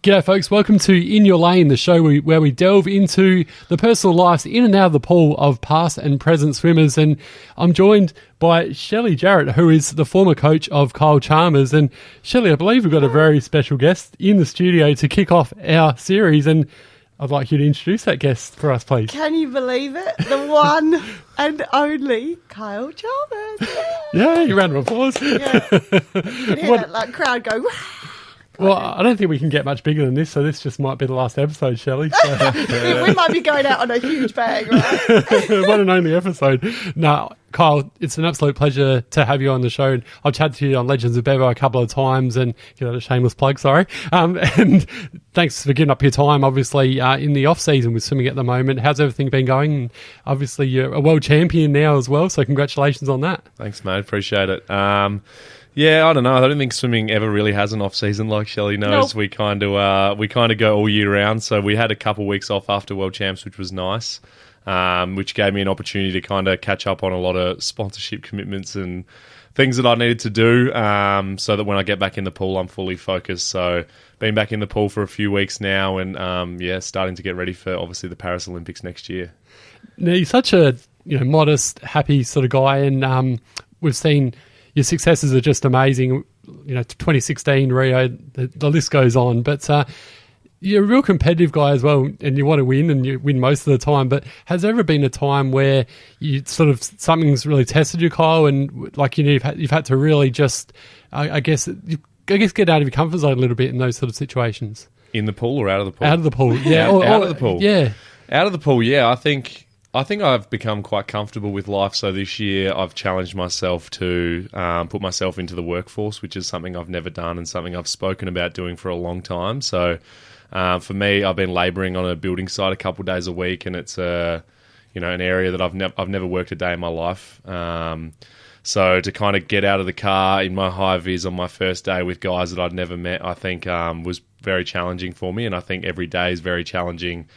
G'day folks, welcome to In Your Lane, the show where we delve into the personal lives in and out of the pool of past and present swimmers. And I'm joined by Shelly Jarrett, who is the former coach of Kyle Chalmers. And Shelly, I believe we've got a very special guest in the studio to kick off our series, and I'd like you to introduce that guest for us, please. Can you believe it? The one and only Kyle Chalmers. Yeah, you round of applause. Yeah. You can hear that crowd go, well, I don't think we can get much bigger than this, so this just might be the last episode, Shelley. So. We might be going out on a huge bang, right? One and only episode. No, Kyle, it's an absolute pleasure to have you on the show. I've chatted to you on Legends of Bevo a couple of times, and give that a shameless plug, sorry. And thanks for giving up your time, obviously, in the off-season with swimming at the moment. How's everything been going? Obviously, you're a world champion now as well, so congratulations on that. Thanks, mate. Appreciate it. Yeah, I don't know. I don't think swimming ever really has an off season, like Shelley knows. Nope. We kind of go all year round. So we had a couple of weeks off after World Champs, which was nice, which gave me an opportunity to kind of catch up on a lot of sponsorship commitments and things that I needed to do, so that when I get back in the pool, I'm fully focused. So been back in the pool for a few weeks now, and starting to get ready for obviously the Paris Olympics next year. Now, you're such a modest, happy sort of guy, and we've seen your successes are just amazing. 2016 Rio, the list goes on. But you're a real competitive guy as well, and you want to win, and you win most of the time. But has there ever been a time where you sort of something's really tested you, Kyle, and you've had to really just, I guess, get out of your comfort zone a little bit in those sort of situations? In the pool or out of the pool? Out of the pool, yeah. Out of the pool, yeah. Out of the pool, yeah. I think I've become quite comfortable with life. So this year I've challenged myself to put myself into the workforce, which is something I've never done and something I've spoken about doing for a long time. So for me, I've been labouring on a building site a couple of days a week, and it's an area that I've never worked a day in my life. So to kind of get out of the car in my high vis on my first day with guys that I'd never met, I think was very challenging for me. And I think every day is very challenging,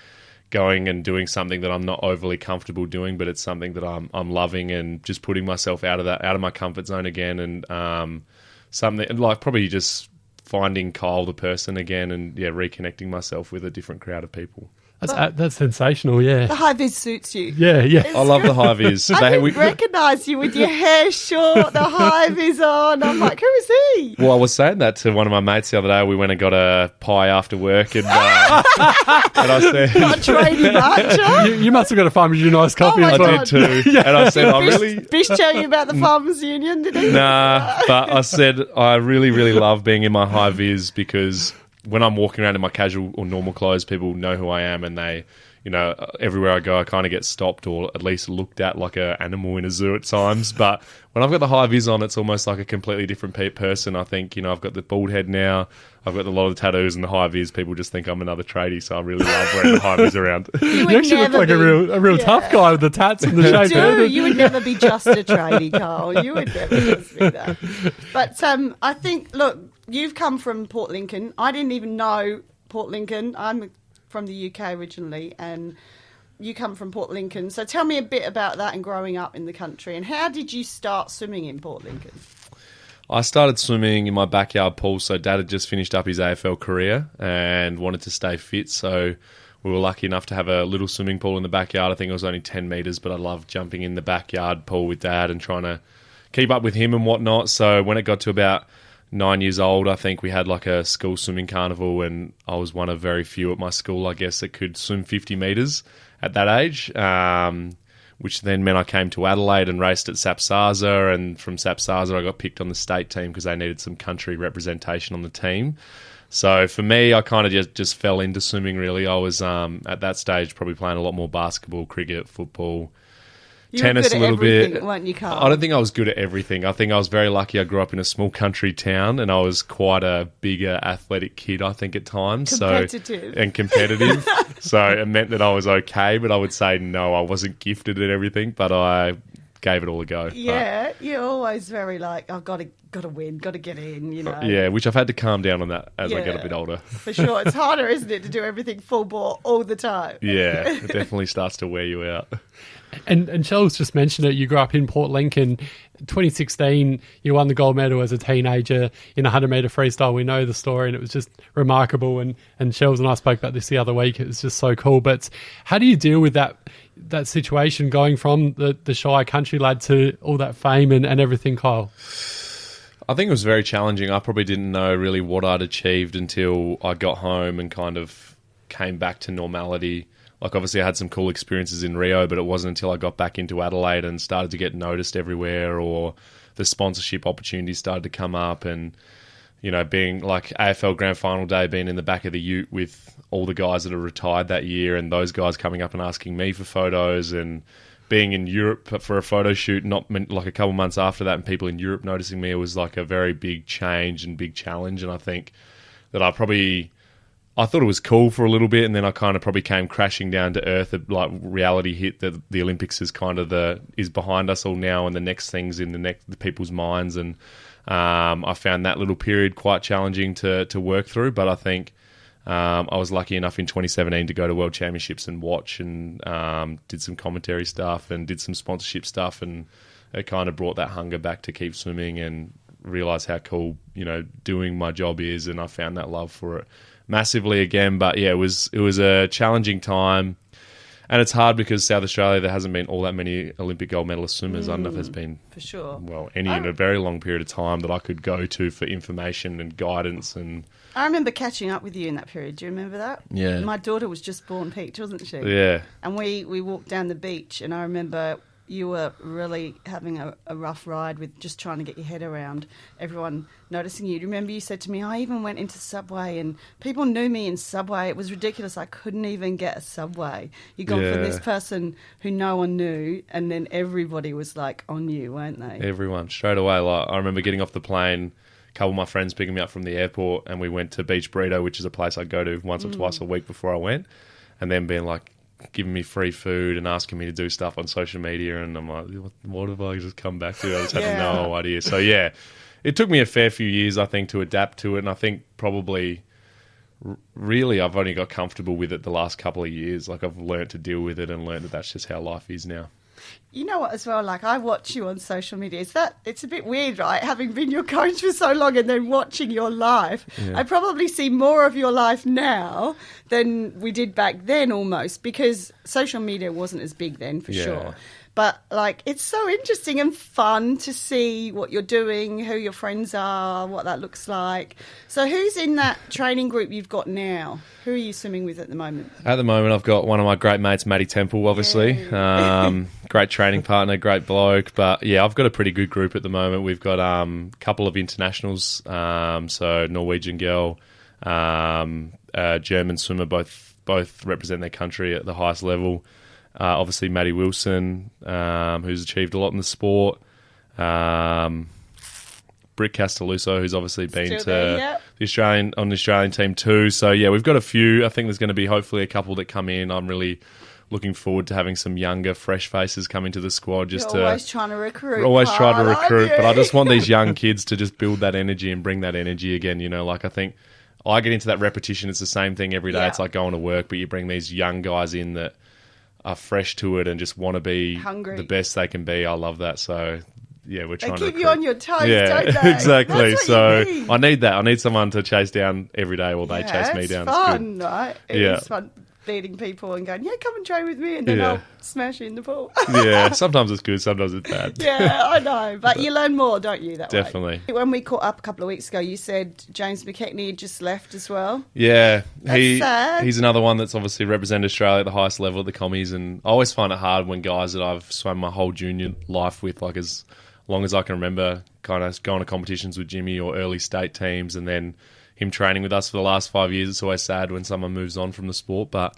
going and doing something that I'm not overly comfortable doing, but it's something that I'm loving, and just putting myself out of my comfort zone again, and something like probably just finding Kyle the person again, and reconnecting myself with a different crowd of people. That's sensational, yeah. The high vis suits you. Yeah. I love the high vis. I didn't recognise you with your hair short, the high vis on. I'm like, who is he? Well, I was saying that to one of my mates the other day. We went and got a pie after work, and I said, not trading much, huh? You must have got a Farmers United coffee as well. I did too. Yeah. And I said, Bish tell you about the Farmers Union, did he? Nah, but I said, I really, really love being in my high vis, because when I'm walking around in my casual or normal clothes, people know who I am, and they, everywhere I go, I kind of get stopped or at least looked at like an animal in a zoo at times. But when I've got the high vis on, it's almost like a completely different person. I think, I've got the bald head now, I've got a lot of the tattoos and the high vis. People just think I'm another tradie, so I really love wearing the high vis around. You actually look like a real tough guy with the tats and the shape. Dude, you would never be just a tradie, Carl. You would never just be that. But I think, look, you've come from Port Lincoln. I didn't even know Port Lincoln. I'm from the UK originally, and you come from Port Lincoln. So tell me a bit about that and growing up in the country. And how did you start swimming in Port Lincoln? I started swimming in my backyard pool. So Dad had just finished up his AFL career and wanted to stay fit. So we were lucky enough to have a little swimming pool in the backyard. I think it was only 10 metres, but I loved jumping in the backyard pool with Dad and trying to keep up with him and whatnot. So when it got to about 9 years old, I think we had like a school swimming carnival, and I was one of very few at my school, I guess, that could swim 50 metres at that age, which then meant I came to Adelaide and raced at Sapsaza, and from Sapsaza I got picked on the state team because they needed some country representation on the team. So for me, I kind of just fell into swimming, really. I was, at that stage, probably playing a lot more basketball, cricket, football, tennis a little bit. Weren't you, Carl? I don't think I was good at everything. I think I was very lucky. I grew up in a small country town, and I was quite a bigger athletic kid, I think, at times. Competitive. So it meant that I was okay, but I would say no, I wasn't gifted at everything, but I gave it all a go. Yeah, you're always very like, I've got to win, got to get in, Yeah, which I've had to calm down on that as I get a bit older. For sure. It's harder, isn't it, to do everything full bore all the time? Yeah, it definitely starts to wear you out. And Shell's just mentioned it. You grew up in Port Lincoln. 2016, you won the gold medal as a teenager in 100-metre freestyle. We know the story, and it was just remarkable. And Shells and I spoke about this the other week. It was just so cool. But how do you deal with that situation, going from the shy country lad to all that fame and everything, Kyle? I think it was very challenging. I probably didn't know really what I'd achieved until I got home and kind of came back to normality. Like, obviously I had some cool experiences in Rio, but it wasn't until I got back into Adelaide and started to get noticed everywhere, or the sponsorship opportunities started to come up, and, you know, being like AFL Grand Final Day, being in the back of the ute with all the guys that are retired that year, and those guys coming up and asking me for photos, and being in Europe for a photo shoot, not like a couple months after that, and people in Europe noticing me, it was like a very big change and big challenge. And I think that I thought it was cool for a little bit, and then I kind of probably came crashing down to earth. Like, reality hit that the Olympics is kind of is behind us all now, and the next thing's in the people's minds. And I found that little period quite challenging to work through. But I think I was lucky enough in 2017 to go to World Championships and watch, and did some commentary stuff and did some sponsorship stuff, and it kind of brought that hunger back to keep swimming and realise how cool, you know, doing my job is. And I found that love for it massively again. But yeah, it was a challenging time, and it's hard because South Australia, there hasn't been all that many Olympic gold medalist swimmers. I don't know if there's been, for sure, in a very long period of time that I could go to for information and guidance. And I remember catching up with you in that period. Do you remember that? Yeah. My daughter was just born peach, wasn't she? Yeah. And we walked down the beach, and I remember you were really having a rough ride with just trying to get your head around everyone noticing you. Do you remember you said to me, I even went into Subway and people knew me in Subway. It was ridiculous. I couldn't even get a Subway. You'd gone from this person who no one knew, and then everybody was like on you, weren't they? Everyone, straight away. Like, I remember getting off the plane, a couple of my friends picking me up from the airport, and we went to Beach Burrito, which is a place I'd go to once or twice a week before I went, and then being like, giving me free food and asking me to do stuff on social media, and I'm like, what have I just come back to? I just had no idea. So yeah, it took me a fair few years, I think, to adapt to it, and I think probably really I've only got comfortable with it the last couple of years. Like, I've learnt to deal with it and learnt that that's just how life is now. You know what, as well, like, I watch you on social media. It's a bit weird, right? Having been your coach for so long and then watching your life. Yeah. I probably see more of your life now than we did back then, almost, because social media wasn't as big then, for sure. But, like, it's so interesting and fun to see what you're doing, who your friends are, what that looks like. So who's in that training group you've got now? Who are you swimming with at the moment? At the moment, I've got one of my great mates, Matty Temple, obviously. Great training partner, great bloke. But, yeah, I've got a pretty good group at the moment. We've got a couple of internationals, so Norwegian girl, German swimmer, both represent their country at the highest level. Obviously, Maddie Wilson, who's achieved a lot in the sport. Britt Castelluso, who's obviously been to the Australian team too. So yeah, we've got a few. I think there's going to be hopefully a couple that come in. I'm really looking forward to having some younger, fresh faces come into the squad. Always trying to recruit. Always trying to recruit, but I just want these young kids to just build that energy and bring that energy again. You know, like, I think I get into that repetition. It's the same thing every day. Yeah. It's like going to work, but you bring these young guys in that are fresh to it and just want to be hungry, the best they can be. I love that. So yeah, we're trying to keep you on your toes, don't they? Exactly. That's what so you need. I need that. I need someone to chase down every day while they chase me down. It's fun, right? It's fun beating people and going, yeah, come and train with me, and then I'll smash you in the pool. Yeah, sometimes it's good, sometimes it's bad. Yeah, I know. But you learn more, don't you, that Definitely. way? When we caught up a couple of weeks ago, you said James McKechnie had just left as well. Yeah. That's sad. He's another one that's obviously represented Australia at the highest level at the commies, and I always find it hard when guys that I've swum my whole junior life with, like as long as I can remember, kind of going to competitions with Jimmy or early state teams, and then him training with us for the last 5 years. It's always sad when someone moves on from the sport, but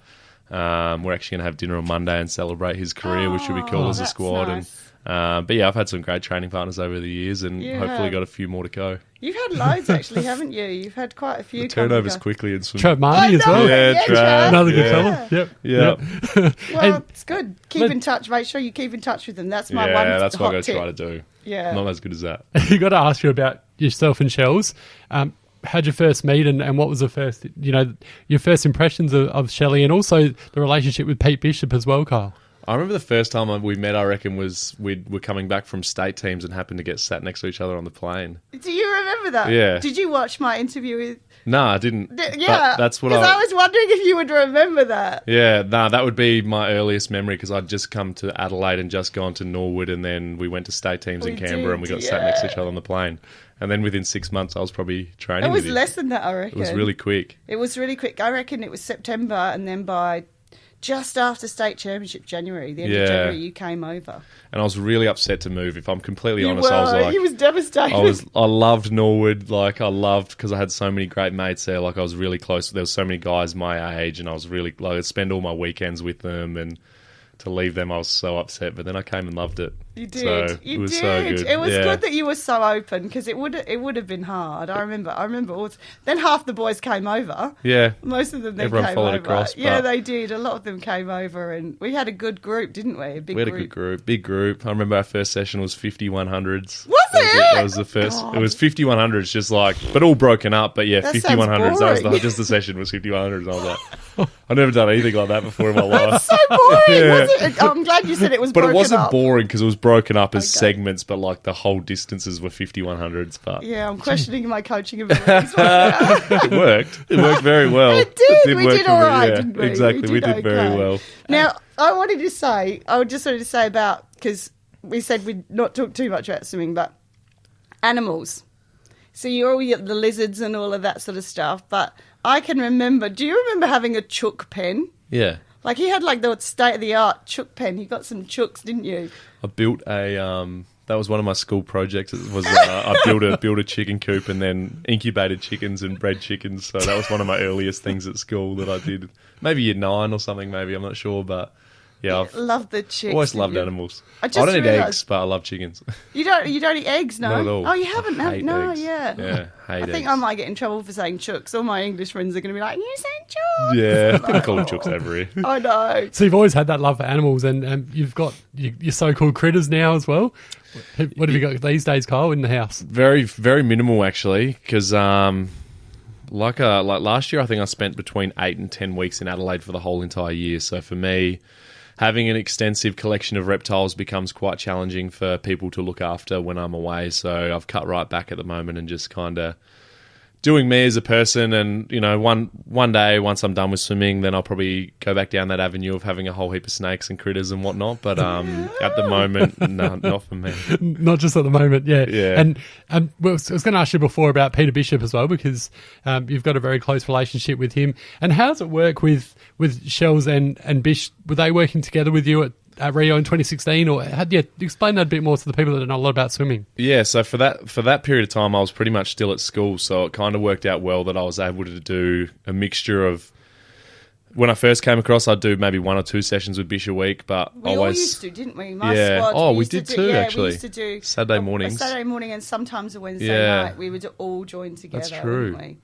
we're actually going to have dinner on Monday and celebrate his career, which would be cool as a squad. Nice. But yeah, I've had some great training partners over the years, and hopefully got a few more to go. You've had loads, actually, haven't you? You've had quite a few. The turnovers quickly in swimming. Trav Marnie as well. Yeah, Trav. Another good fella. Yep. Well, it's good. Keep in touch. Make sure you keep in touch with them. That's my one. Yeah, that's what hot I'm going to tip. try to do. Yeah. Not as good as that. You got to ask you about yourself and Shells. How'd you first meet, and what was the first, your first impressions of Shelly, and also the relationship with Pete Bishop as well, Kyle? I remember the first time we met, I reckon, was we were coming back from state teams and happened to get sat next to each other on the plane. Do you remember that? Yeah. Did you watch my interview with... No, I didn't. Yeah. That's what Because I was wondering if you would remember that. Yeah, that would be my earliest memory because I'd just come to Adelaide and just gone to Norwood, and then we went to state teams in Canberra and we got sat next to each other on the plane. And then within 6 months, I was probably training with him. It was less than that, I reckon. It was really quick. It was really quick. I reckon it was September, and then by just after state championship, January, the end of January, you came over. And I was really upset to move. If I'm completely honest, I was like, he was devastated. I loved Norwood. Like I loved because I had so many great mates there. Like I was really close. There was so many guys my age, and I was really like I'd spend all my weekends with them. And to leave them, I was so upset. But then I came and loved it. You did. So You it was did. so good. It was good that you were so open because it would have been hard. I remember. Then half the boys came over. Yeah. Most of them then Everyone came followed over. across. Yeah, they did. A lot of them came over, and we had a good group, didn't we? We had a good group, big group. I remember our first session was 5100s. Was it? That was the first. God. It was 5100s, just like, but all broken up. But yeah, That 5100s. That was boring. just the session was 5100s. I was like, I've never done anything like that before in my life. So boring, Yeah. was it? I'm glad you said it was But broken it wasn't up. boring because it was broken up as Okay. segments, but like the whole distances were 5100s. But Yeah, I'm questioning my coaching abilities right now. it worked. It worked very well. It did. We work did for all me, right, yeah. didn't we? Exactly. We did very okay. well. Now, I just wanted to say about, because we said we'd not talk too much about swimming, but animals. So you're all the lizards and all of that sort of stuff. But I can remember, do you remember having a chook pen? Yeah. Like he had like the state-of-the-art chook pen. He got some chooks, didn't you? I built a that was one of my school projects. It was I built a chicken coop and then incubated chickens and bred chickens. So that was one of my earliest things at school that I did. Maybe year 9 or something. Maybe I'm not sure, but yeah, I've Love the chicks. always didn't loved you? animals. I I just don't eat realised- eggs, but I love chickens. You don't eat eggs, no? Not at all. Oh, you haven't? I hate No, eggs. yeah. Yeah, hate I think eggs. I might get in trouble for saying chooks. All my English friends are going to be like, you said chooks. Yeah, people call them chooks over here. I know. So you've always had that love for animals, and you've got your so-called critters now as well. What have you got these days, Kyle, in the house? Very, very minimal actually, because like last year, I think I spent between 8 and 10 weeks in Adelaide for the whole entire year. So for me, having an extensive collection of reptiles becomes quite challenging for people to look after when I'm away. So I've cut right back at the moment and just kind of doing me as a person. And, you know, one day, once I'm done with swimming, then I'll probably go back down that avenue of having a whole heap of snakes and critters and whatnot. But at the moment, no, not for me. Not just at the moment, yeah. Yeah. And well, I was going to ask you before about Peter Bishop as well, because you've got a very close relationship with him. And how does it work with Shells and Bish? Were they working together with you at Rio in 2016, or how do you explain that a bit more to the people that don't know a lot about swimming? Yeah, so for that period of time, I was pretty much still at school, so it kind of worked out well that I was able to do a mixture of. When I first came across, I'd do maybe 1 or 2 sessions with Bish a week, but We always all used to, didn't we? My Yeah. squad. Oh, we used to did do- too, yeah, actually. We used to do Saturday mornings. A Saturday morning and sometimes a Wednesday Yeah. night. We would all join together. That's true. Wouldn't we?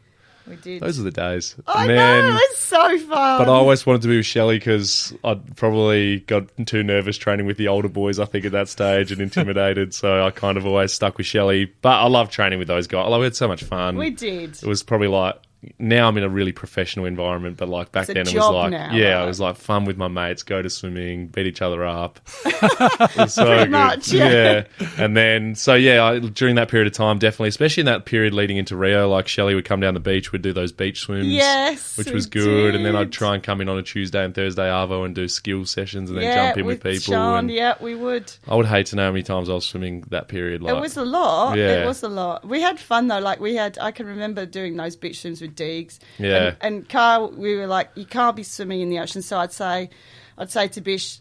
We did. those are the days. I Man, know, it's so fun. But I always wanted to be with Shelly because I'd probably got too nervous training with the older boys, I think, at that stage and intimidated. So I kind of always stuck with Shelly. But I love training with those guys. We had so much fun. We did. It was probably like, now I'm in a really professional environment, but like back It's a then it was job like, now, yeah, right? it was like fun with my mates, go to swimming, beat each other up. It was so Pretty good. much, yeah. And then, so yeah, during that period of time, definitely, especially in that period leading into Rio, like Shelly would come down the beach, we'd do those beach swims. Yes, which we was good. And then did. I'd try and come in on a Tuesday and Thursday arvo and do skill sessions and then jump in with people. Sean, and yeah, we would. I would hate to know how many times I was swimming that period. Like, It was a lot. Yeah. It was a lot. We had fun though. Like I can remember doing those beach swims with Deegs. Yeah. And Kyle, we were like, you can't be swimming in the ocean. So I'd say to Bish,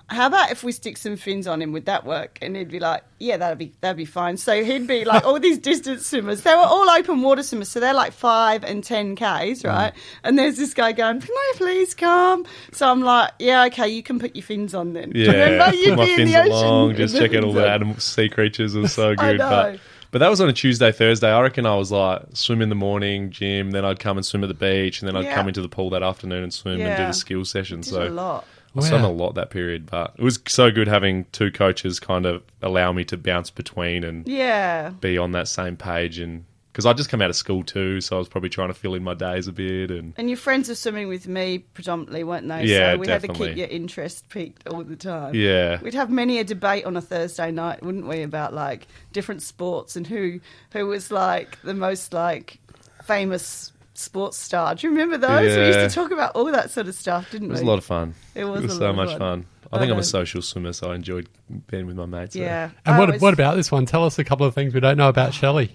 how about if we stick some fins on him? Would that work? And he'd be like, yeah, that'd be fine. So he'd be like, all these distance swimmers. They were all open water swimmers, so they're like 5 and 10 Ks, right? And there's this guy going, can I please come? So I'm like, yeah, okay, you can put your fins on then. Yeah, Remember, you'd put my be in fins the ocean along, with just the check out all fins the on. animal sea creatures. It was so I good. know. But that was on a Tuesday, Thursday. I reckon I was like swim in the morning, gym, then I'd come and swim at the beach, and then I'd Yeah. come into the pool that afternoon and swim and do Yeah. the skill session. Did So a lot. I swam Wow. a lot that period, but it was so good having 2 coaches kind of allow me to bounce between and Yeah. be on that same page and because I just come out of school too, so I was probably trying to fill in my days a bit. And your friends were swimming with me predominantly, weren't they? Yeah, so we had to definitely. keep your interest peaked all the time. Yeah. We'd have many a debate on a Thursday night, wouldn't we, about like different sports and who was like the most like famous sports star. Do you remember those? We used to talk about all that sort of stuff, didn't we? It was a lot of fun. It was so much fun. I think I'm a social swimmer, so I enjoyed being with my mates. So. Yeah. And what about this one? Tell us a couple of things we don't know about Shelly.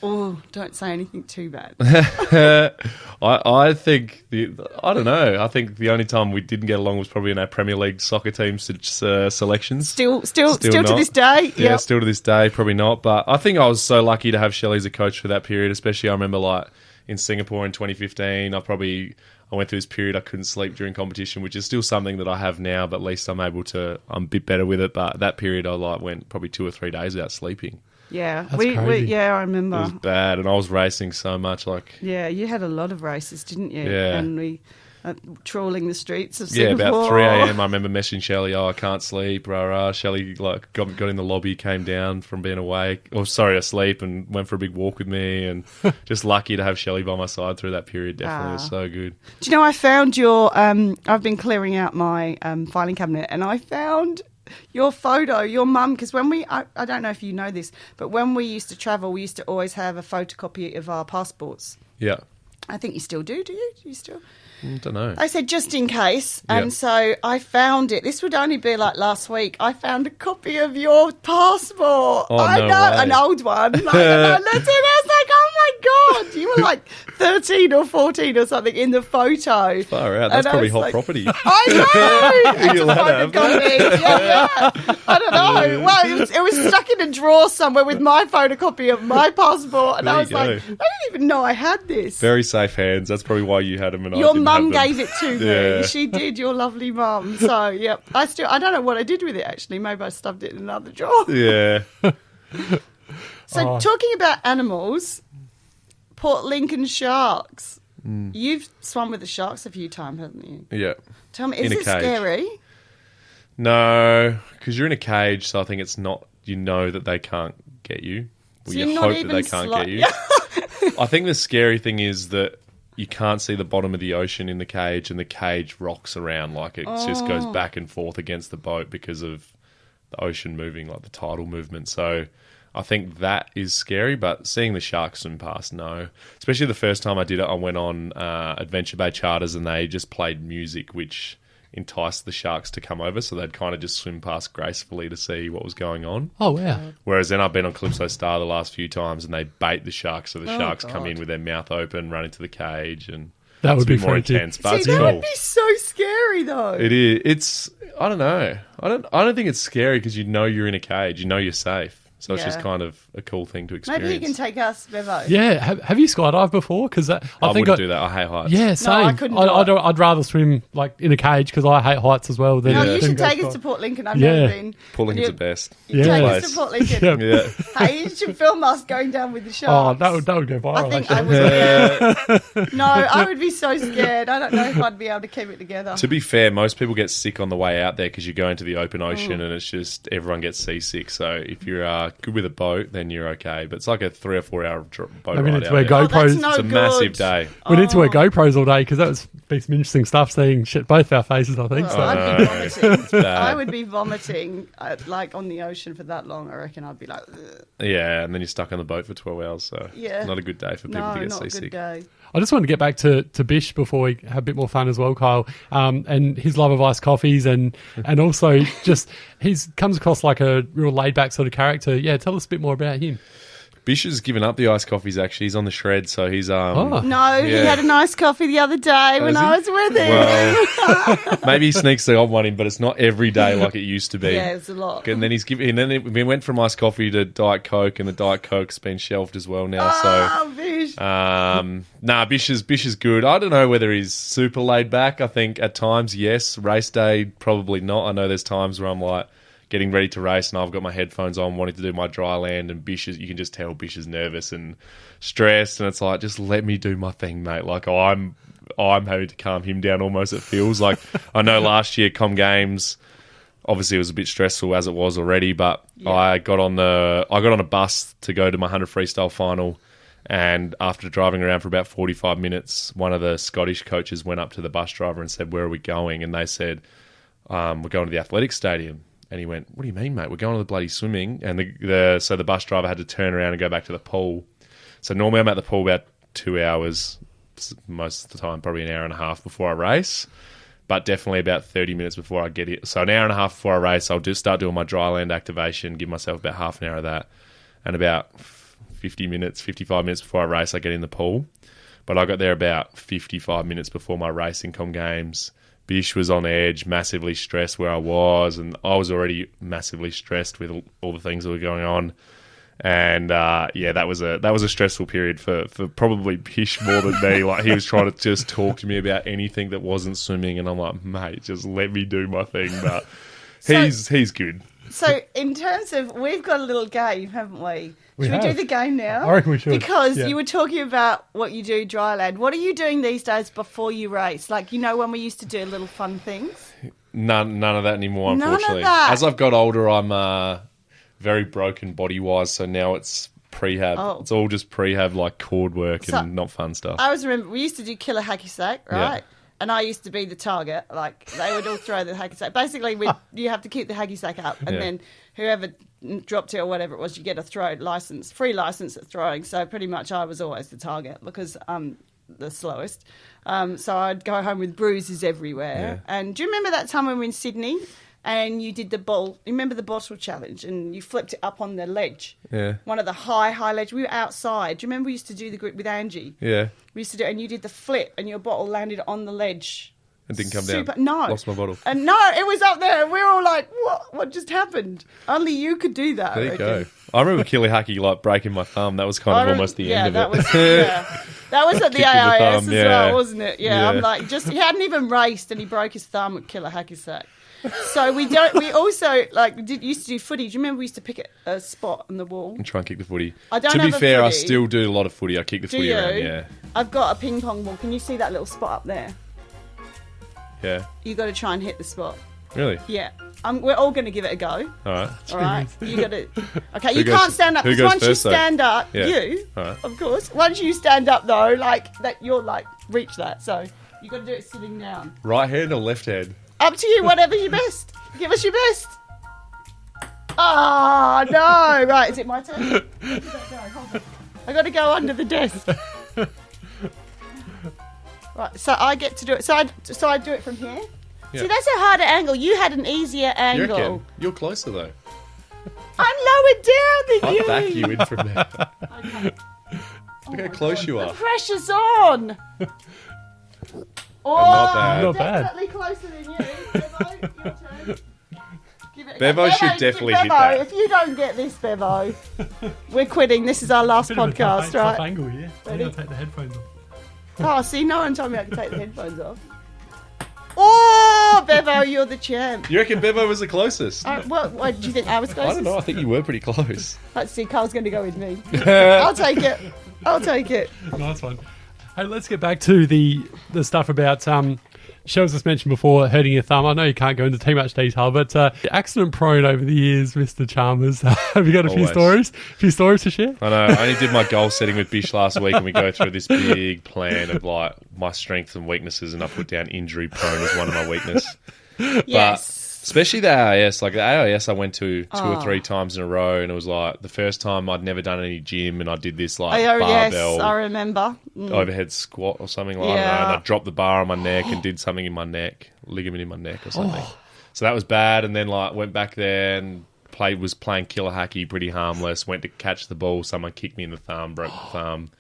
Oh, don't say anything too bad. I think I don't know. I think the only time we didn't get along was probably in our Premier League soccer team selections. Still to not. this day. Yeah, Yep. still to this day, probably not. But I think I was so lucky to have Shelly as a coach for that period. Especially, I remember like in Singapore in 2015. I went through this period I couldn't sleep during competition, which is still something that I have now, but at least I'm a bit better with it. But that period I went probably 2 or 3 days without sleeping. Yeah, That's crazy. I It remember. was bad, and I was racing so much. Yeah, you had a lot of races, didn't you? Yeah. And we trawling the streets of Singapore. Yeah, about 3 a.m. I remember messaging Shelly, I can't sleep, rah. Shelly got in the lobby, came down from being asleep, and went for a big walk with me, and just lucky to have Shelly by my side through that period. Definitely, it was so good. Do you know, I found your, I've been clearing out my filing cabinet, and I found your photo, your mum, because when I don't know if you know this, but when we used to travel, we used to always have a photocopy of our passports. Yeah. I think you still do you? Do you still? I don't know. I said just in case, and so I found it. This would only be like last week. I found a copy of your passport. Oh, I no know, way. an old one. Like, and I looked at it, I was like, oh my God, you were like 13 or 14 or something in the photo. Far out. That's And I probably was hot like, property. I know. It's You'll a have photocopy. Yeah. I don't know. Well, it was stuck in a drawer somewhere with my photocopy of my passport, and There I you was like, go. I didn't even know I had this. Very safe hands. That's probably why you had them and I Your didn't mum have them. gave it to me. Yeah. She did, your lovely mum. So, yep. I don't know what I did with it, actually. Maybe I stuffed it in another drawer. Yeah. So, talking about animals, Port Lincoln sharks. You've swum with the sharks a few times, haven't you? Yeah. Tell me, is In a it cage. scary? No, because you're in a cage, so I think it's not. You know that they can't get you. Well, So you you're not hope that even they can't get you. I think the scary thing is that you can't see the bottom of the ocean in the cage, and the cage rocks around like it just goes back and forth against the boat because of the ocean moving, like the tidal movement. So I think that is scary, but seeing the sharks swim past, no. Especially the first time I did it, I went on Adventure Bay charters, and they just played music, which enticed the sharks to come over, so they'd kind of just swim past gracefully to see what was going on. Oh, wow. Whereas then I've been on Calypso Star the last few times, and they bait the sharks, so the sharks come God. in with their mouth open, run into the cage, and That would it's a be bit more freaky. intense. But See, it's that cool. would be so scary, though. It is. It's. I don't know. I don't think it's scary because you know you're in a cage. You know you're safe. So it's just Yeah. kind of a cool thing to experience. Maybe you can take us, Bevo. Yeah. Have you skydived before? Because I I think wouldn't do that. I hate heights. Yeah, same. I couldn't do it. I'd rather swim like in a cage because I hate heights as well. Than, No, Yeah. you than should go take us sky- to Port Lincoln. I've Yeah. never been. Port Lincoln's You- the best. You Yeah. take Place. us to Port Lincoln. Yeah. Yeah. Hey, you should film us going down with the Oh, sharks. that would go viral. I think I actually. would. No, I would be so scared. I don't know if I'd be able to keep it together. To be fair, most people get sick on the way out there because you go into the open ocean and it's just everyone gets seasick. So if you're good with a boat, then you're okay. But it's like a 3 or 4 hour boat Maybe ride need to out wear there. Oh, that's GoPros. no It's a good. massive day. We need to wear GoPros all day because that would be some interesting stuff. Seeing shit both our faces, I think. Well, So. I'd be vomiting. It's bad. I would be vomiting like on the ocean for that long. I reckon I'd be like, ugh. Yeah, and then you're stuck on the boat for 12 hours. So Yeah. not a good day for people No, to get not a good seasick. day. I just wanted to get back to Bish before we have a bit more fun as well, Kyle, and his love of iced coffees and also just comes across like a real laid back sort of character. Yeah, tell us a bit more about him. Bish has given up the iced coffees, actually. He's on the shred, so he's... Oh. No, he Yeah. had a nice coffee the other day when Has he? I was with him. Well, maybe he sneaks the odd one in, but it's not every day like it used to be. Yeah, it's a lot. And then we went from iced coffee to Diet Coke, and the Diet Coke's been shelved as well now. Oh, Bish. So, Bish is good. I don't know whether he's super laid back. I think at times, yes. Race day, probably not. I know there's times where I'm like getting ready to race, and I've got my headphones on, wanting to do my dry land, and you can just tell Bish is nervous and stressed, and it's like, just let me do my thing, mate. Like I'm having to calm him down almost, it feels like. I know last year Com Games, obviously it was a bit stressful as it was already, but I got on a bus to go to my 100 freestyle final And after driving around for about 45 minutes, one of the Scottish coaches went up to the bus driver and said, "Where are we going?" And they said, "We're going to the athletics stadium." And he went, "What do you mean, mate? We're going to the bloody swimming." And so the bus driver had to turn around and go back to the pool. So normally I'm at the pool about 2 hours, most of the time probably an hour and a half before I race, but definitely about 30 minutes before I get it. So an hour and a half before I race, I'll just start doing my dry land activation, give myself about half an hour of that, and about 55 minutes before I race, I get in the pool. But I got there about 55 minutes before my racing com games. Bish was on edge, massively stressed where I was, and I was already massively stressed with all the things that were going on. And that was a stressful period for probably Bish more than me. Like, he was trying to just talk to me about anything that wasn't swimming, and I'm like, mate, just let me do my thing. But he's good. So in terms of, we've got a little game, haven't we? Should we do the game now? I reckon we should. Because you were talking about what you do dry land. What are you doing these days before you race? Like, when we used to do little fun things? None of that anymore, unfortunately. None of that. As I've got older, I'm very broken body-wise, so now it's prehab. Oh. It's all just prehab, like cord work and not fun stuff. I always remember, we used to do killer hacky sack, right? Yeah. And I used to be the target. Like, they would all throw the hacky sack. Basically, you have to keep the hacky sack up, and then whoever dropped it or whatever it was, you get a free license at throwing. So pretty much I was always the target because I'm the slowest. So I'd go home with bruises everywhere. Yeah. And do you remember that time when we were in Sydney and you did the ball? You remember the bottle challenge and you flipped it up on the ledge? Yeah. One of the high ledge. We were outside. Do you remember we used to do the group with Angie? Yeah. We used to do it, and you did the flip and your bottle landed on the ledge. It didn't come down. No. Lost my bottle. And no, it was up there. And we were all like, what just happened? Only you could do that. There you go. I remember Killyhacky, like, breaking my thumb. That was kind of almost the end of it. That was at the AIS as well, wasn't it? Yeah. I'm like, he hadn't even raced and he broke his thumb at Killer Hacky Sack. So we also, used to do footy. Do you remember we used to pick a spot on the wall? And try and kick the footy. To be fair, I still do a lot of footy. I kick the footy around, yeah. I've got a ping pong ball. Can you see that little spot up there? Yeah. You got to try and hit the spot. Really? Yeah. We're all going to give it a go. All right. You got to. Okay. You can't stand up. Because once you stand up, of course. Once you stand up though, you're reach that. So you got to do it sitting down. Right hand or left hand? Up to you. Whatever's your best. Give us your best. Oh no! Right. Is it my turn? Hold on. I got to go under the desk. Right, so I get to do it. So I do it from here. Yeah. See, that's a harder angle. You had an easier angle. You reckon? You're closer though. I'm lower down than you. I'll back you in from there. Okay. Look how close you are. The pressure's on. Not bad. Not bad. Definitely closer than you. Bevo, your turn. Give it Bevo should definitely hit that. If you don't get this, Bevo, we're quitting. This is our last podcast, right? Tough angle, yeah. Ready? I'll take the headphones off. Oh, see, no one told me I could take the headphones off. Oh, Bevo, you're the champ. You reckon Bevo was the closest? What do you think I was closest? I don't know. I think you were pretty close. Let's see. Carl's going to go with me. I'll take it. Nice one. Hey, let's get back to the stuff about Shells just mentioned before, hurting your thumb. I know you can't go into too much detail, but accident prone over the years, Mr. Chalmers. Have you got a few stories to share? I know. I only did my goal setting with Bish last week, and we go through this big plan of my strengths and weaknesses, and I put down injury prone as one of my weaknesses. Yes. But especially the AIS. Like the AIS I went to 2 or 3 times in a row, and it was like the first time I'd never done any gym, and I did this barbell. Yes, I remember. Overhead squat or something like that. And I dropped the bar on my neck and did something in my neck, ligament in my neck or something. So that was bad, and then went back there and was playing killer hacky, pretty harmless. Went to catch the ball, someone kicked me in the thumb, broke the thumb.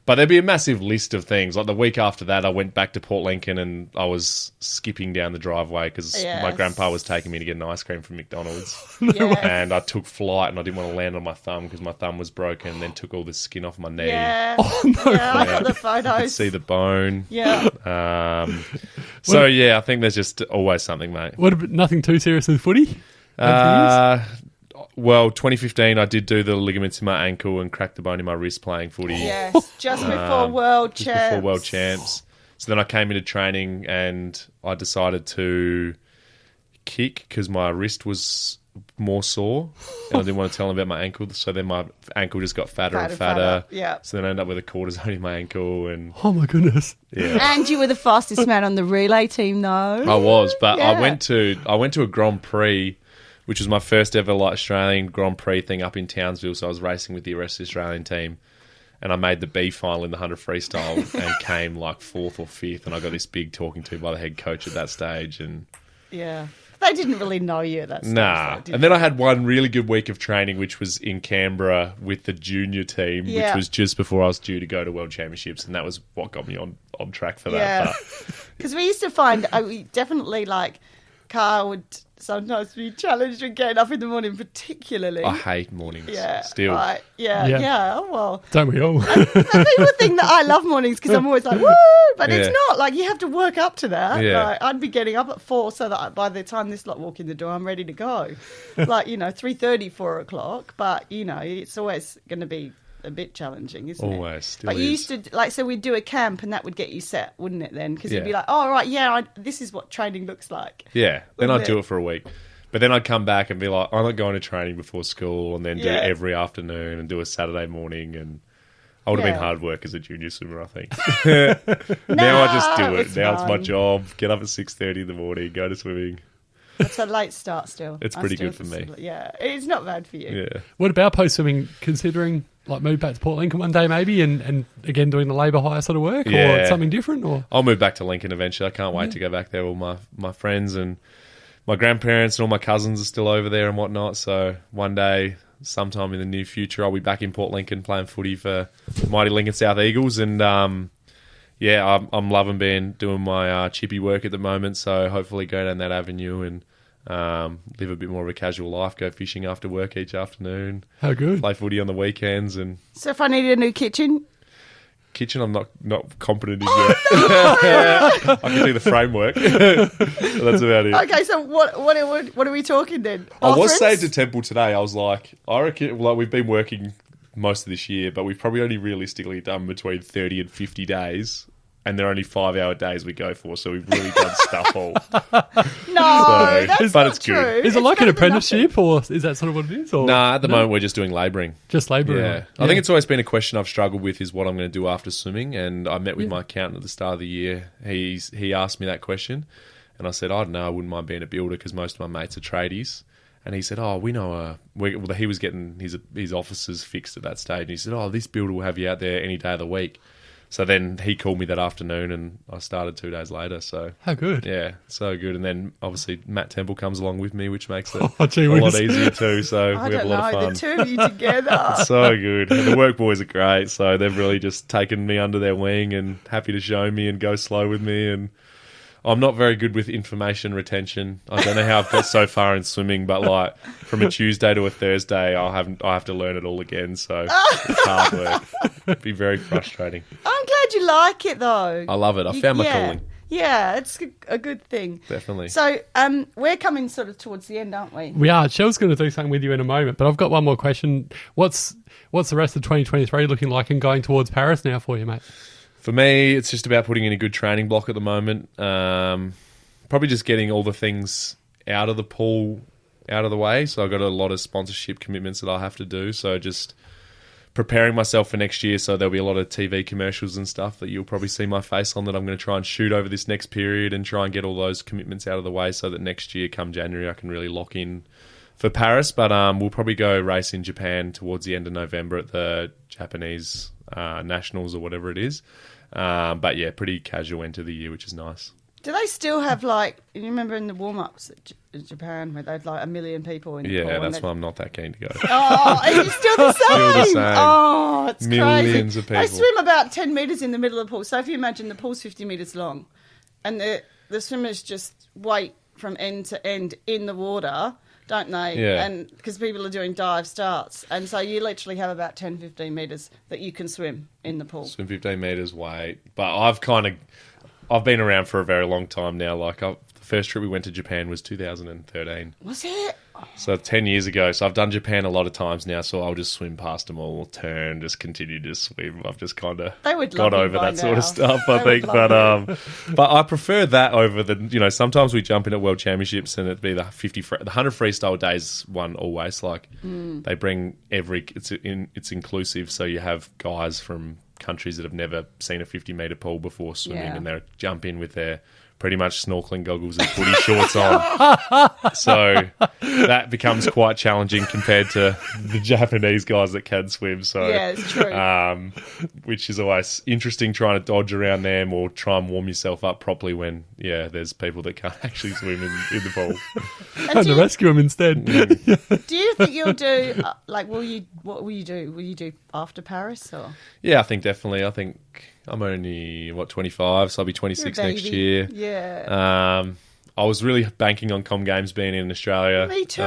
But there'd be a massive list of things. Like the week after that, I went back to Port Lincoln and I was skipping down the driveway because my grandpa was taking me to get an ice cream from McDonald's. Yes. And I took flight and I didn't want to land on my thumb because my thumb was broken, and then took all the skin off my knee. Yeah. Oh, no. Yeah, I got the photos. You could see the bone. Yeah. I think there's just always something, mate. Nothing too serious with footy? Well, 2015, I did do the ligaments in my ankle and cracked the bone in my wrist playing footy. Yes, just before World Champs. So then I came into training and I decided to kick because my wrist was more sore, and I didn't want to tell them about my ankle. So then my ankle just got fatter and fatter. Yeah. So then I ended up with a cortisone in my ankle, and Oh my goodness. yeah. And you were the fastest man on the relay team, though. I was, but Yeah. I went to a Grand Prix, which was my first ever like Australian Grand Prix thing up in Townsville. So I was racing with the rest of the Australian team, and I made the B final in the 100 freestyle and came like 4th or 5th. And I got this big talking to by the head coach at that stage, and Yeah. They didn't really know you at that stage. nah. though, did And then I had one really good week of training, which was in Canberra with the junior team, Yeah. which was just before I was due to go to World Championships, and that was what got me on track for that. Yeah. But Because we used to find, we definitely like, Carl would sometimes be challenged with getting up in the morning, particularly. I hate mornings. Yeah. Still. Right. Yeah. Yeah. Yeah. Oh, well. Don't we all? And people think that I love mornings because I'm always like, woo! But it's Yeah. not. Like, you have to work up to that. Yeah. Like, I'd be getting up at 4 so that by the time this lot walk in the door, I'm ready to go. Like, 3:30, 4 o'clock. But, it's always going to be a bit challenging, isn't it? Always, still But you is. used to, so we'd do a camp and that would get you set, wouldn't it then? Because you'd be Yeah. like, oh, right, yeah, this is what training looks like. Yeah, then Wouldn't I'd do it? it for a week. But then I'd come back and be like, I'm not going to training before school, and then do Yeah. every afternoon and do a Saturday morning. And I would have Yeah. been hard work as a junior swimmer, I think. Now I just do it. it's Now it's my fine. job. Get up at 6:30 in the morning, go to swimming. It's a late start still. It's I pretty still good for me. consider- Yeah, it's not bad for you. Yeah. What about post-swimming, considering like move back to Port Lincoln one day maybe and again doing the labour hire sort of work or Yeah. something different? Or I'll move back to Lincoln eventually. I can't wait to go back there. All my friends and my grandparents and all my cousins are still over there and whatnot. So one day, sometime in the near future, I'll be back in Port Lincoln playing footy for the mighty Lincoln South Eagles. And yeah, I'm loving doing my chippy work at the moment. So hopefully go down that avenue and live a bit more of a casual life. Go fishing after work each afternoon. how good? Play footy on the weekends. And So if I needed a new kitchen, kitchen, I'm not competent in yet. I can do the framework. That's about it. okay. So what are we talking then? I was Bathrooms? saved to Temple today. I was like, I reckon, like, we've been working most of this year, but we've probably only realistically done between 30 and 50 days. And they're only 5-hour days we go for, so we've really done stuff all. No, that's but not it's good. true. Is it It's like an better than apprenticeship or is that sort of what it is? Or Nah, at the moment we're just doing labouring. just labour? Yeah. I think it's always been a question I've struggled with is what I'm going to do after swimming. And I met with my accountant at the start of the year. He asked me that question. And I said, I don't know, I wouldn't mind being a builder because most of my mates are tradies. And he said, oh, we know he was getting his offices fixed at that stage. And he said, oh, this builder will have you out there any day of the week. So then he called me that afternoon and I started 2 days later. So How good. yeah, so good. And then obviously Matt Temple comes along with me, which makes it Oh, gee a lot whiz. easier too. So I we have don't a lot know. of The fun. two of you together. So good. And the work boys are great. So they've really just taken me under their wing and happy to show me and go slow with me. And I'm not very good with information retention. I don't know how I've got so far in swimming, but like from a Tuesday to a Thursday, I have to learn it all again. So it's hard work. It'd be very frustrating. I'm glad you like it though. I love it. I found my calling. Yeah, it's a good thing. Definitely. So we're coming sort of towards the end, aren't we? We are. Shell's going to do something with you in a moment, but I've got one more question. What's the rest of 2023 looking like and going towards Paris now for you, mate? For me, it's just about putting in a good training block at the moment. Probably just getting all the things out of the pool, out of the way. So I've got a lot of sponsorship commitments that I'll have to do. So just preparing myself for next year. So there'll be a lot of TV commercials and stuff that you'll probably see my face on that I'm going to try and shoot over this next period and try and get all those commitments out of the way so that next year, come January, I can really lock in for Paris. But we'll probably go race in Japan towards the end of November at the Japanese Nationals or whatever it is. But yeah, pretty casual end to the year, which is nice. Do they still have you remember in the warm-ups in Japan where they had like 1 million people in the pool? Yeah, and that's why I'm not that keen to go. Oh, is it still the same? Still the same. Oh, it's Millions crazy. of people. They swim about 10 metres in the middle of the pool. So if you imagine the pool's 50 metres long and the swimmers just wait from end to end in the water, don't they? Yeah. And because people are doing dive starts. And so you literally have about 10, 15 metres that you can swim in the pool. Swim 15 metres, wait. But I've been around for a very long time now. Like the first trip we went to Japan was 2013. Was it? So 10 years ago, so I've done Japan a lot of times now, so I'll just swim past them all, turn, just continue to swim. I've just kind of got over that sort of stuff, I think. But I prefer that over the, sometimes we jump in at World Championships and it'd be the 100 freestyle days one always. Like they bring it's inclusive, so you have guys from countries that have never seen a 50-metre pool before swimming, and they jump in with their pretty much snorkeling goggles and footy shorts on. So that becomes quite challenging compared to the Japanese guys that can swim. So yeah, it's true. Which is always interesting, trying to dodge around them or try and warm yourself up properly when there's people that can't actually swim in the pool. And to rescue them instead. Do you think you'll do what will you do? Will you do after Paris or? Yeah, I think definitely. I think I'm only 25, so I'll be 26 next year. Yeah. I was really banking on Com Games being in Australia. Me too.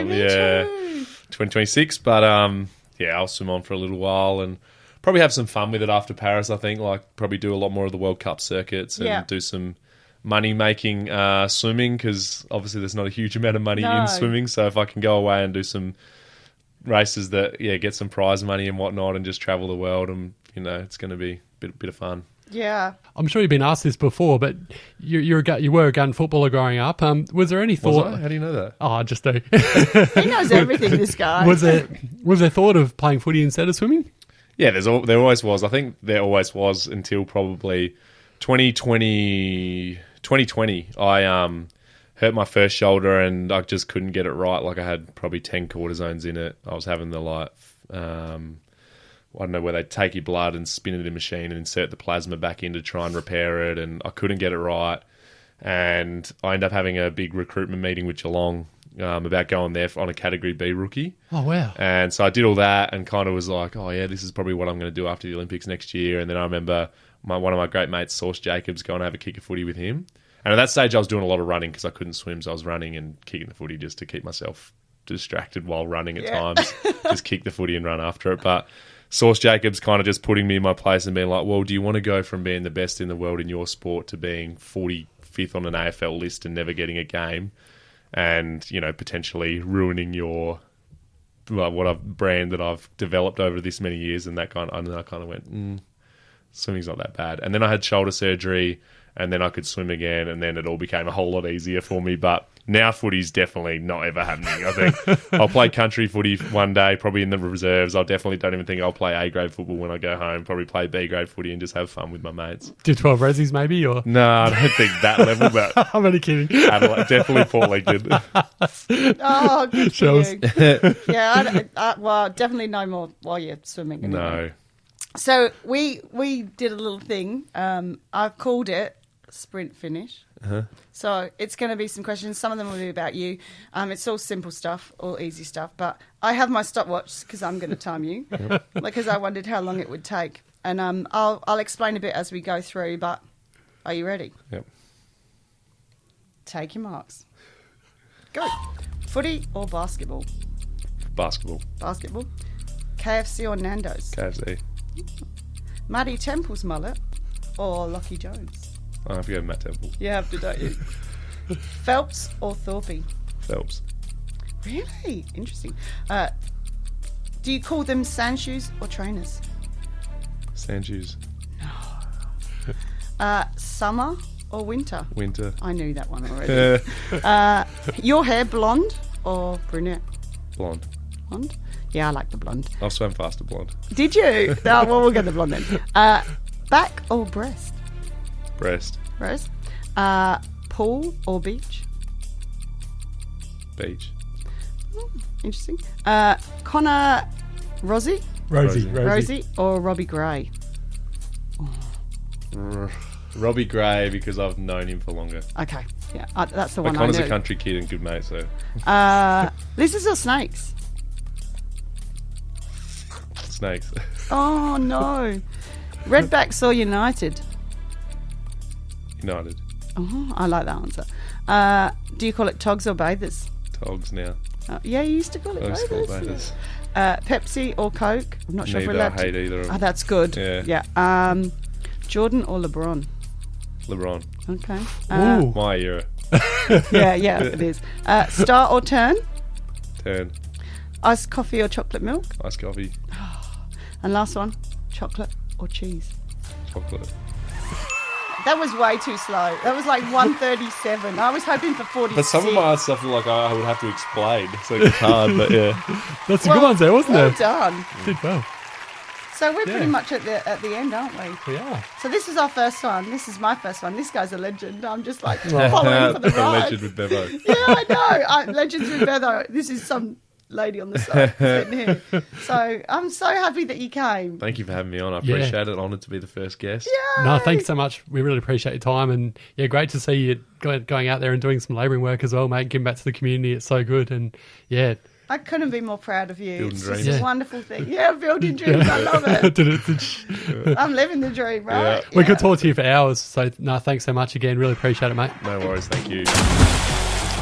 Me too. 2026, but I'll swim on for a little while and probably have some fun with it after Paris. I think probably do a lot more of the World Cup circuits and do some money making swimming, because obviously there's not a huge amount of money in swimming. So if I can go away and do some races that get some prize money and whatnot and just travel the world, and it's going to be a bit of fun. Yeah. I'm sure you've been asked this before, but you were a gun footballer growing up. Was there any thought? Was I? How do you know that? Oh, I just do. He knows everything, this guy. Was there thought of playing footy instead of swimming? Yeah, there always was. I think there always was until probably 2020. I hurt my first shoulder and I just couldn't get it right. Like I had probably 10 cortisones in it. I was having the I don't know, where they take your blood and spin it in a machine and insert the plasma back in to try and repair it, and I couldn't get it right. And I ended up having a big recruitment meeting with Geelong about going there on a Category B rookie. Oh, wow. And so I did all that and kind of was like, oh, yeah, this is probably what I'm going to do after the Olympics next year. And then I remember one of my great mates, Sauce Jacobs, going to have a kick of footy with him. And at that stage, I was doing a lot of running because I couldn't swim, so I was running and kicking the footy just to keep myself distracted while running at times. Just kick the footy and run after it. But Sauce Jacobs kind of just putting me in my place and being like, well, do you want to go from being the best in the world in your sport to being 45th on an AFL list and never getting a game and, potentially ruining your brand that I've developed over this many years? And I kind of went, swimming's not that bad. And then I had shoulder surgery and then I could swim again, and then it all became a whole lot easier for me. But now footy's definitely not ever happening. I think I'll play country footy one day, probably in the reserves. I definitely don't even think I'll play A-grade football when I go home. Probably play B-grade footy and just have fun with my mates. Do 12 resis maybe? Or? No, I don't think that level, but I'm only kidding. Adelaide, definitely Port Lincoln. Oh, good Shells. for you. Yeah, well, definitely no more while you're swimming. Anyway. No. So we did a little thing. I've called it sprint finish. Uh-huh. So it's going to be some questions. Some of them will be about you. It's all simple stuff, all easy stuff. But I have my stopwatch because I'm going to time you, because I wondered how long it would take. And I'll explain a bit as we go through. But are you ready? Yep. Take your marks. Go. Footy or basketball? Basketball. Basketball. KFC or Nando's? KFC. Maddie Temple's mullet or Lockie Jones? I have to go Matt Temple. You have to, don't you? Phelps or Thorpe? Phelps. Really? Interesting. Do you call them sand shoes or trainers? Sand shoes. Summer or winter? Winter. I knew that one already. Your hair blonde or brunette? Blonde. Blonde? Yeah, I like the blonde. I've swam faster blonde. Did you? Oh, well, we'll get the blonde then. Back or breast? Breast. Breast. Pool or beach? Beach. Interesting. Connor Rosie or Robbie Gray? Robbie Gray, because I've known him for longer. Okay, yeah, that's the one Connor's I knew. a country kid and good mate, so. Lizards or snakes? Snakes. Oh, no. Redbacks or United? United. Oh, I like that answer. Do you call it togs or bathers? Togs now. Yeah, you used to call it I used to call it bathers. bathers. Pepsi or Coke? I'm not sure if we're Neither. allowed I hate to. either of them. Oh, that's good. Yeah. Jordan or LeBron? LeBron. Okay. Ooh. My era. Yeah, it is. Star or turn? 10. Iced coffee or chocolate milk? Iced coffee. And last one, chocolate or cheese? Chocolate. That was way too slow. That was like 137. I was hoping for 46. But some of my other stuff, like I would have to explain, so it's hard. But yeah, That's some good ones there, wasn't well there? done. Did well. So we're pretty Yeah. much at the end, aren't we? We are. So this is our first one. This is my first one. This guy's a legend. I'm just like following for the ride. Legend with Bevo. Yeah, I know. Legends with Bevo. This is some lady on the side sitting here. So I'm so happy that you came. Thank you for having me on. I Yeah. appreciate it. Honoured to be the first guest. Yay! No, thanks so much. We really appreciate your time, and yeah, great to see you going out there and doing some labouring work as well, mate. Giving back to the community, it's so good, and yeah, I couldn't be more proud of you. Building It's dreams. just a Yeah. wonderful thing. Yeah, building dreams. I love it. I'm living the dream, right? We Yeah. could talk to you for hours. So no, thanks so much again. Really appreciate it, mate. No worries. Thank you.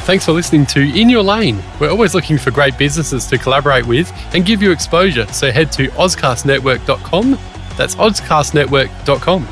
Thanks for listening to In Your Lane. We're always looking for great businesses to collaborate with and give you exposure. So head to ozcastnetwork.com. That's ozcastnetwork.com.